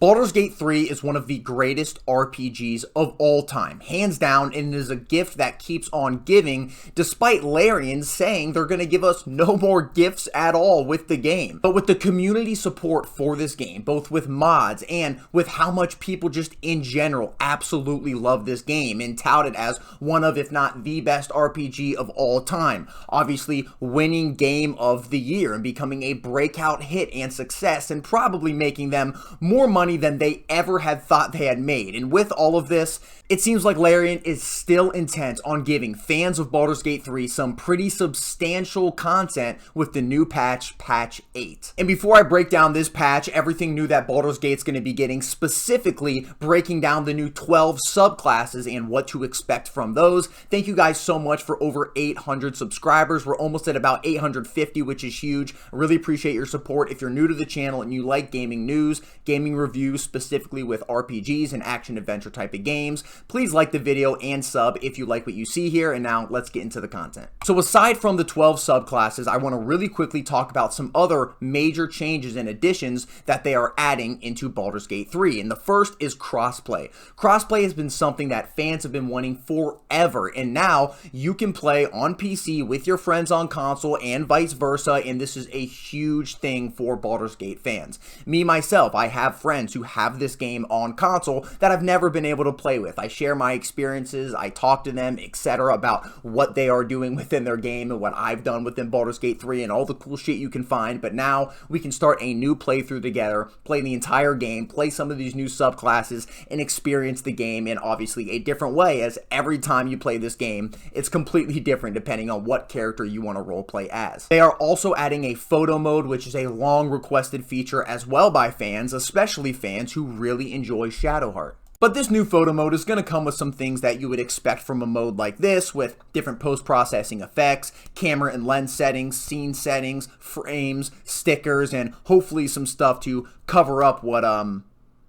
Baldur's Gate 3 is one of the greatest RPGs of all time, hands down, and it is a gift that keeps on giving, despite Larian saying they're going to give us no more gifts at all with the game. But with the community support for this game, both with mods and with how much people just in general absolutely love this game and tout it as one of, if not the best RPG of all time, obviously winning Game of the Year and becoming a breakout hit and success and probably making them more money than they ever had thought they had made. And with all of this, it seems like Larian is still intent on giving fans of Baldur's Gate 3 some pretty substantial content with the new patch, Patch 8. And before I break down this patch, everything new that Baldur's Gate's going to be getting, specifically breaking down the new 12 subclasses and what to expect from those. Thank you guys so much for over 800 subscribers. We're almost at about 850, which is huge. I really appreciate your support. If you're new to the channel and you like gaming news, gaming reviews, specifically with RPGs and action-adventure type of games, please like the video and sub if you like what you see here. And now let's get into the content. So aside from the 12 subclasses, I want to really quickly talk about some other major changes and additions that they are adding into Baldur's Gate 3. And the first is crossplay. Crossplay has been something that fans have been wanting forever, and now you can play on PC with your friends on console and vice versa, and this is a huge thing for Baldur's Gate fans. Me, myself, I have friends who have this game on console that I've never been able to play with. I share my experiences, I talk to them, etc. about what they are doing within their game and what I've done within Baldur's Gate 3 and all the cool shit you can find, but now we can start a new playthrough together, play the entire game, play some of these new subclasses, and experience the game in obviously a different way, as every time you play this game, it's completely different depending on what character you want to roleplay as. They are also adding a photo mode, which is a long requested feature as well by fans, especially fans who really enjoy Shadowheart. But this new photo mode is going to come with some things that you would expect from a mode like this, with different post-processing effects, camera and lens settings, scene settings, frames, stickers, and hopefully some stuff to cover up what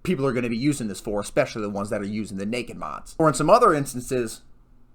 people are going to be using this for, especially the ones that are using the naked mods. Or in some other instances,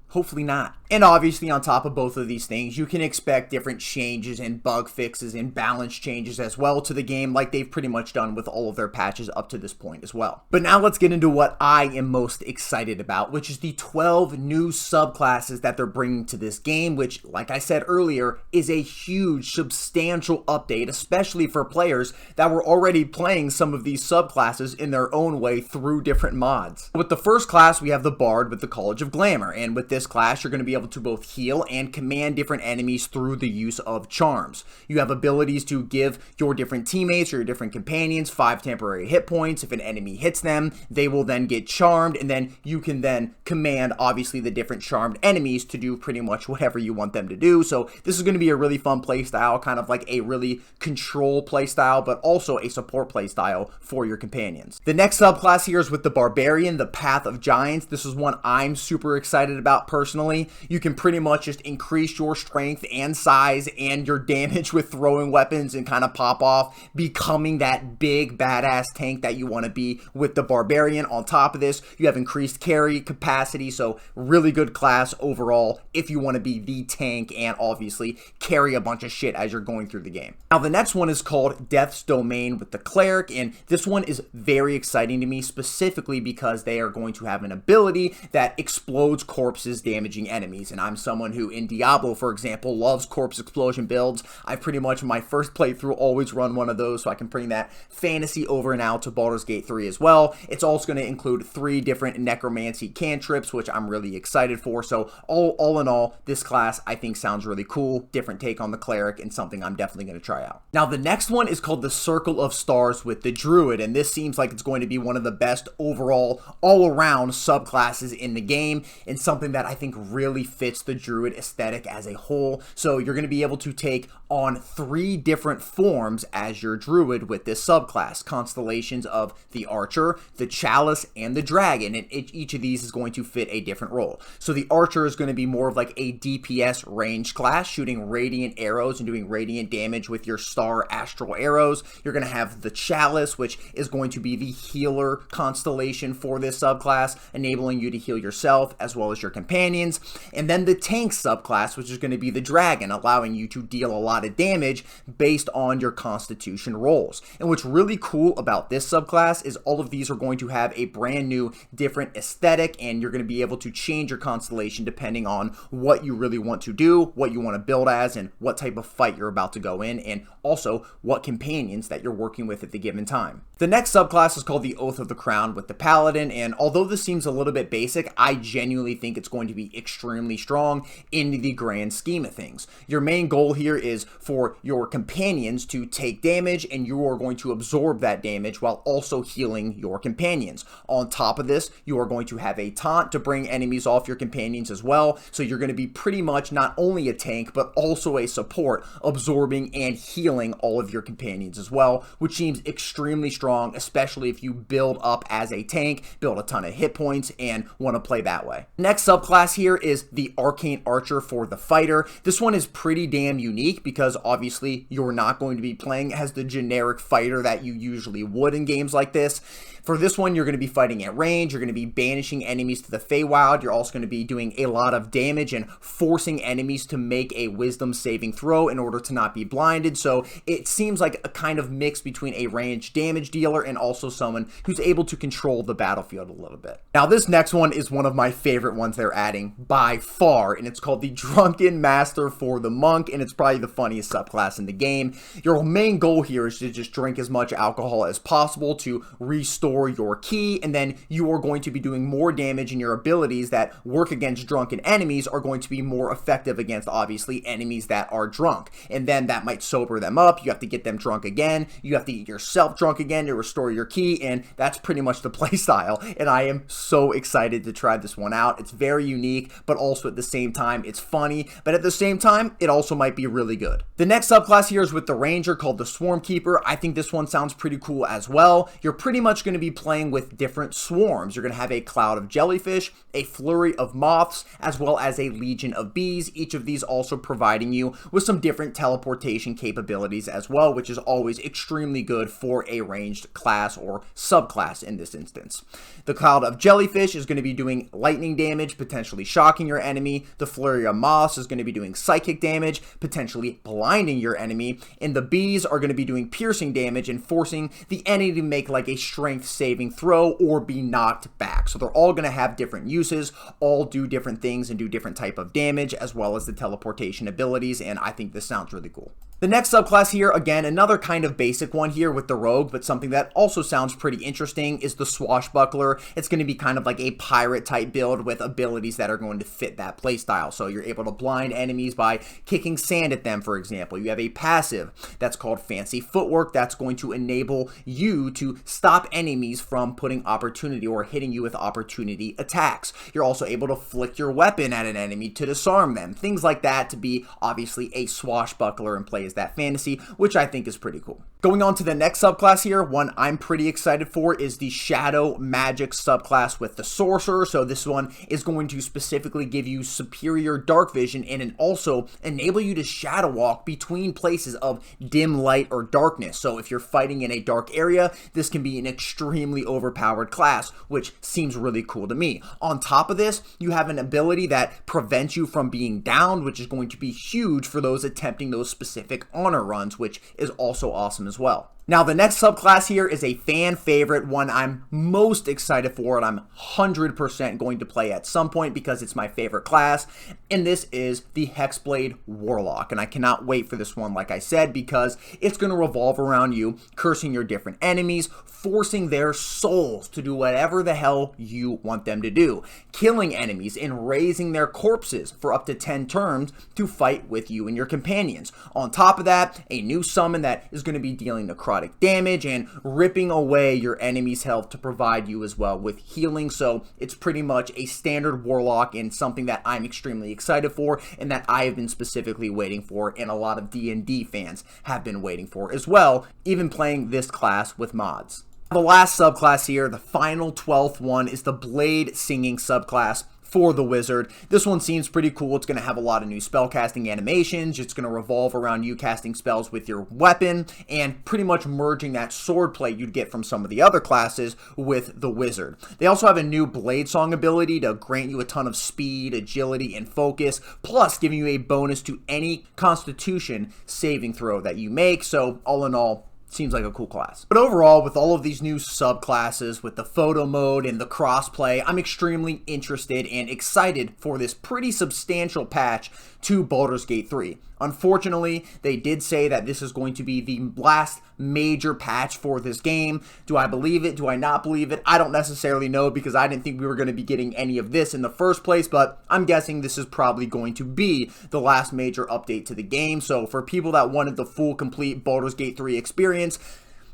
hopefully not. And obviously on top of both of these things, you can expect different changes and bug fixes and balance changes as well to the game, like they've pretty much done with all of their patches up to this point as well. But now let's get into what I am most excited about, which is the 12 new subclasses that they're bringing to this game, which, like I said earlier, is a huge, substantial update, especially for players that were already playing some of these subclasses in their own way through different mods. With the first class, we have the Bard with the College of Glamour, and with this class, you're going to be able to both heal and command different enemies through the use of charms. You have abilities to give your different teammates or your different companions 5 temporary hit points. If an enemy hits them, they will then get charmed, and then you can then command obviously the different charmed enemies to do pretty much whatever you want them to do. So this is going to be a really fun playstyle, kind of like a really control playstyle, but also a support playstyle for your companions. The next subclass here is with the Barbarian, the Path of Giants. This is one I'm super excited about personally. You can pretty much just increase your strength and size and your damage with throwing weapons and kind of pop off, becoming that big badass tank that you want to be with the Barbarian. On top of this, you have increased carry capacity, so really good class overall if you want to be the tank and obviously carry a bunch of shit as you're going through the game. Now the next one is called Death's Domain with the Cleric, and this one is very exciting to me specifically because they are going to have an ability that explodes corpses, damaging enemies. And I'm someone who in Diablo, for example, loves corpse explosion builds. I pretty much in my first playthrough always run one of those, so I can bring that fantasy over now to Baldur's Gate 3 as well. It's also going to include 3 different necromancy cantrips, which I'm really excited for. So all in all, this class I think sounds really cool, different take on the Cleric, and something I'm definitely going to try out. Now the next one is called the Circle of Stars with the Druid, and this seems like it's going to be one of the best overall all-around subclasses in the game, and something that I think really fits the Druid aesthetic as a whole. So you're going to be able to take on 3 different forms as your Druid with this subclass, constellations of the Archer, the Chalice, and the Dragon, and each of these is going to fit a different role. So the Archer is going to be more of like a DPS range class, shooting radiant arrows and doing radiant damage with your star astral arrows. You're going to have the Chalice, which is going to be the healer constellation for this subclass, enabling you to heal yourself as well as your companions. companions. And then the tank subclass, which is going to be the dragon, allowing you to deal a lot of damage based on your constitution rolls. And what's really cool about this subclass is all of these are going to have a brand new different aesthetic, and you're going to be able to change your constellation depending on what you really want to do, what you want to build as, and what type of fight you're about to go in, and also what companions that you're working with at the given time. The next subclass is called the Oath of the Crown with the Paladin, and although this seems a little bit basic, I genuinely think it's going to be extremely strong in the grand scheme of things. Your main goal here is for your companions to take damage, and you are going to absorb that damage while also healing your companions. On top of this, you are going to have a taunt to bring enemies off your companions as well, so you're going to be pretty much not only a tank, but also a support, absorbing and healing all of your companions as well, which seems extremely strong, especially if you build up as a tank, build a ton of hit points, and want to play that way. Next subclass here is the Arcane Archer for the fighter. This one is pretty damn unique because obviously you're not going to be playing as the generic fighter that you usually would in games like this. For this one, you're going to be fighting at range, you're going to be banishing enemies to the Feywild, you're also going to be doing a lot of damage and forcing enemies to make a wisdom saving throw in order to not be blinded, so it seems like a kind of mix between a ranged damage dealer and also someone who's able to control the battlefield a little bit. Now this next one is one of my favorite ones they're adding by far, and it's called the Drunken Master for the Monk, and it's probably the funniest subclass in the game. Your main goal here is to just drink as much alcohol as possible to restore your ki, and then you are going to be doing more damage, and your abilities that work against drunken enemies are going to be more effective against obviously enemies that are drunk, and then that might sober them up. You have to get them drunk again, you have to get yourself drunk again to restore your ki, and that's pretty much the play style, and I am so excited to try this one out. It's very unique, but also at the same time it's funny, but at the same time it also might be really good. The next subclass here is with the Ranger called the Swarmkeeper. I think this one sounds pretty cool as well. You're pretty much going to be playing with different swarms. You're going to have a cloud of jellyfish, a flurry of moths, as well as a legion of bees, each of these also providing you with some different teleportation capabilities as well, which is always extremely good for a ranged class or subclass in this instance. The cloud of jellyfish is going to be doing lightning damage, potentially shocking your enemy. The flurry of moths is going to be doing psychic damage, potentially blinding your enemy, and the bees are going to be doing piercing damage and forcing the enemy to make like a strength saving throw or be knocked back. So they're all going to have different uses, all do different things and do different type of damage, as well as the teleportation abilities, and I think this sounds really cool. The next subclass here, again, another kind of basic one here with the Rogue, but something that also sounds pretty interesting is the Swashbuckler. It's going to be kind of like a pirate type build with abilities that are going to fit that playstyle. So you're able to blind enemies by kicking sand at them, for example. You have a passive that's called Fancy Footwork that's going to enable you to stop enemies from putting opportunity or hitting you with opportunity attacks. You're also able to flick your weapon at an enemy to disarm them. Things like that to be obviously a Swashbuckler and play that fantasy, which I think is pretty cool. Going on to the next subclass here, one I'm pretty excited for is the Shadow Magic subclass with the Sorcerer. So this one is going to specifically give you superior dark vision and also enable you to shadow walk between places of dim light or darkness. So if you're fighting in a dark area, this can be an extremely overpowered class, which seems really cool to me. On top of this, you have an ability that prevents you from being downed, which is going to be huge for those attempting those specific honor runs, which is also awesome as well. Now, the next subclass here is a fan favorite, one I'm most excited for, and I'm 100% going to play at some point because it's my favorite class, and this is the Hexblade Warlock, and I cannot wait for this one, like I said, because it's going to revolve around you cursing your different enemies, forcing their souls to do whatever the hell you want them to do, killing enemies and raising their corpses for up to 10 turns to fight with you and your companions. On top of that, a new summon that is going to be dealing necrotic damage and ripping away your enemy's health to provide you as well with healing. So it's pretty much a standard Warlock and something that I'm extremely excited for and that I have been specifically waiting for, and a lot of D&D fans have been waiting for as well, even playing this class with mods. The last subclass here, the final 12th one, is the Bladesinging subclass for the wizard. This one seems pretty cool. It's going to have a lot of new spellcasting animations. It's going to revolve around you casting spells with your weapon and pretty much merging that swordplay you'd get from some of the other classes with the wizard. They also have a new Bladesong ability to grant you a ton of speed, agility, and focus, plus giving you a bonus to any Constitution saving throw that you make. So all in all, seems like a cool class. But overall, with all of these new subclasses, with the photo mode and the crossplay, I'm extremely interested and excited for this pretty substantial patch to Baldur's Gate 3. Unfortunately, they did say that this is going to be the last major patch for this game. Do I believe it? Do I not believe it? I don't necessarily know, because I didn't think we were going to be getting any of this in the first place, but I'm guessing this is probably going to be the last major update to the game. So for people that wanted the full, complete Baldur's Gate 3 experience,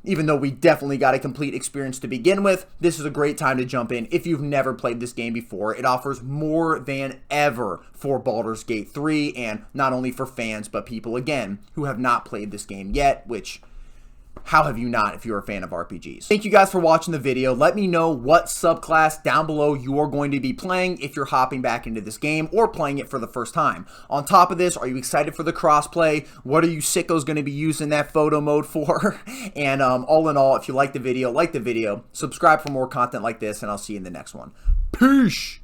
even though we definitely got a complete experience to begin with, this is a great time to jump in if you've never played this game before. It offers more than ever for Baldur's Gate 3, and not only for fans, but people, again, who have not played this game yet, which, how have you not if you're a fan of RPGs? Thank you guys for watching the video. Let me know what subclass down below you are going to be playing if you're hopping back into this game or playing it for the first time. On top of this, are you excited for the crossplay? What are you sickos going to be using that photo mode for? And all in all, if you like the video, subscribe for more content like this, and I'll see you in the next one. Peace!